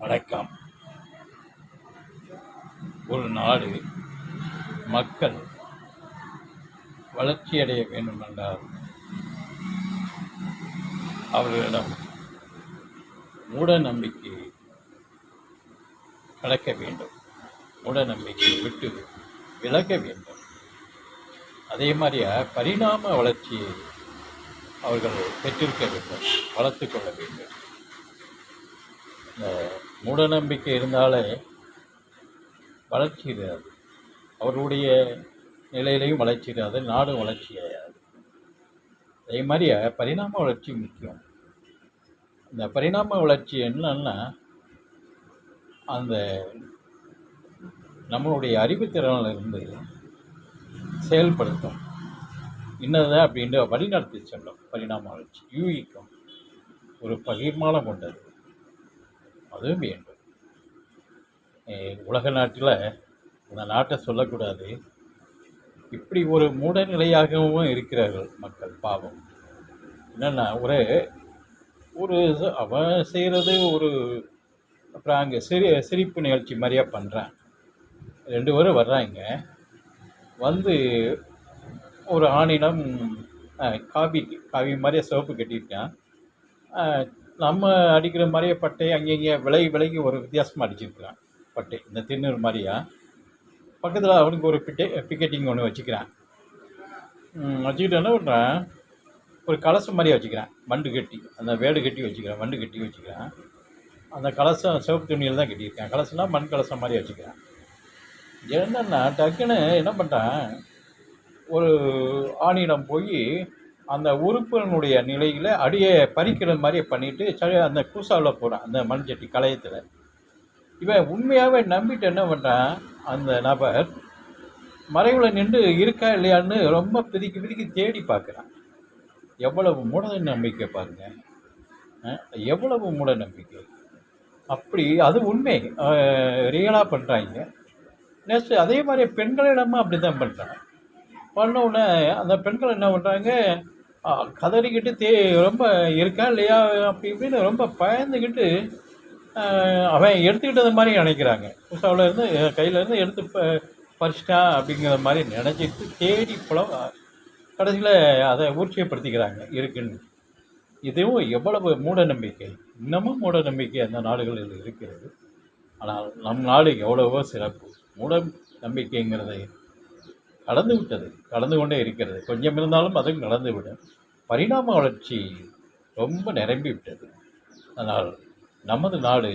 வணக்கம். ஒரு நாடு மக்கள் வளர்ச்சியடைய வேண்டுமென்றால் அவர்களிடம் மூட நம்பிக்கை கலக்க வேண்டும், மூட நம்பிக்கையை விட்டு விலக வேண்டும். அதே மாதிரியா பரிணாம வளர்ச்சியை அவர்கள் பெற்றிருக்க வேண்டும், வளர்த்து கொள்ள வேண்டும். இந்த மூட நம்பிக்கை இருந்தாலே வளர்ச்சி இராது, அவருடைய நிலையிலையும் வளர்ச்சி இராது, நாடும் வளர்ச்சி அடையாது. அதே மாதிரியா பரிணாம வளர்ச்சி முக்கியம். இந்த பரிணாம வளர்ச்சி என்னன்னா, அந்த நம்மளுடைய அறிவுத்திறனில் இருந்து செயல்படுத்தும், இன்னதான் அப்படின்ற வழிநடத்தி செல்லும். பரிணாம வளர்ச்சி யூகிக்கும், ஒரு பகிர்மானம் கொண்டது, அதுவும் வேண்டும். உலக நாட்டில் அந்த நாட்டை சொல்லக்கூடாது, இப்படி ஒரு மூடநிலையாகவும் இருக்கிறார்கள் மக்கள். பாவம் என்னென்னா, ஒரு அவன் செய்கிறது ஒரு, அப்புறம் அங்கே சிரிப்பு நிகழ்ச்சி மாதிரியாக பண்ணுறான். 2 பேரும் வர்றாங்க, வந்து ஒரு ஆணிடம் காவி மாதிரியே சிவப்பு கட்டியிருக்கான். நம்ம அடிக்கிற மாதிரியே பட்டை அங்கங்கே விலகி ஒரு வித்தியாசமாக அடிச்சிருக்கிறான் பட்டை, இந்த திண்ணூறு மாதிரியா. பக்கத்தில் அவனுக்கு ஒரு பிக்கெட்டிங் ஒன்று வச்சுக்கிறான். வச்சுக்கிட்டு என்ன பண்ணுறான், ஒரு கலசம் மாதிரியே வச்சுக்கிறான், மண்டு கட்டி, அந்த வேடு கட்டி வச்சுக்கிறான், மண்டு கட்டி வச்சுக்கிறான். அந்த கலசம் சிவப்பு துணியில் தான் கட்டியிருக்கான். கலசம்னா மண் கலசம் மாதிரி வச்சுக்கிறான். என்னன்னா டக்குன்னு என்ன பண்ணுறான், ஒரு ஆணிடம் போய் அந்த உறுப்பினுடைய நிலையில் அடியை பறிக்கிற மாதிரியே பண்ணிவிட்டு அந்த கூசாவில் போகிறான், அந்த மண் சட்டி களையத்தில். இவன் உண்மையாகவே நம்பிட்டு என்ன பண்ணுறான், அந்த நபர் மறைவில் நின்று இருக்கா இல்லையான்னு ரொம்ப பிதிக்கி தேடி பார்க்குறான். எவ்வளவு மூட நம்பிக்கை பாருங்கள், எவ்வளவு மூட நம்பிக்கை. அப்படி அது உண்மை, ரியலாக பண்ணுறாங்க. நெக்ஸ்ட்டு அதே மாதிரி பெண்களிடமும் அப்படி தான் பண்ணுறாங்க. பண்ண உடனே அந்த பெண்கள் என்ன பண்ணுறாங்க, கதறிக்கிட்டு ரொம்ப இருக்கா இல்லையா அப்படி இப்படின்னு ரொம்ப பயந்துக்கிட்டு அவன் எடுத்துக்கிட்டது மாதிரி நினைக்கிறாங்க. புதுசாவில் இருந்து கையிலேருந்து எடுத்து பறிச்சிட்டான் அப்படிங்கிற மாதிரி நினச்சிட்டு தேடி கடைசியில் அதை ஊர்ச்சியப்படுத்திக்கிறாங்க இருக்குன்னு. இதுவும் எவ்வளவு மூட நம்பிக்கை. இன்னமும் மூட நம்பிக்கை அந்த நாடுகளில் இருக்கிறது. ஆனால் நம் நாடு எவ்வளவோ சிறப்பு. மூட நம்பிக்கைங்கிறதை கடந்து கொண்டே இருக்கிறது. கொஞ்சம் இருந்தாலும் அதுவும் கடந்துவிடும். பரிணாம வளர்ச்சி ரொம்ப நிரம்பி விட்டது. அதனால் நமது நாடு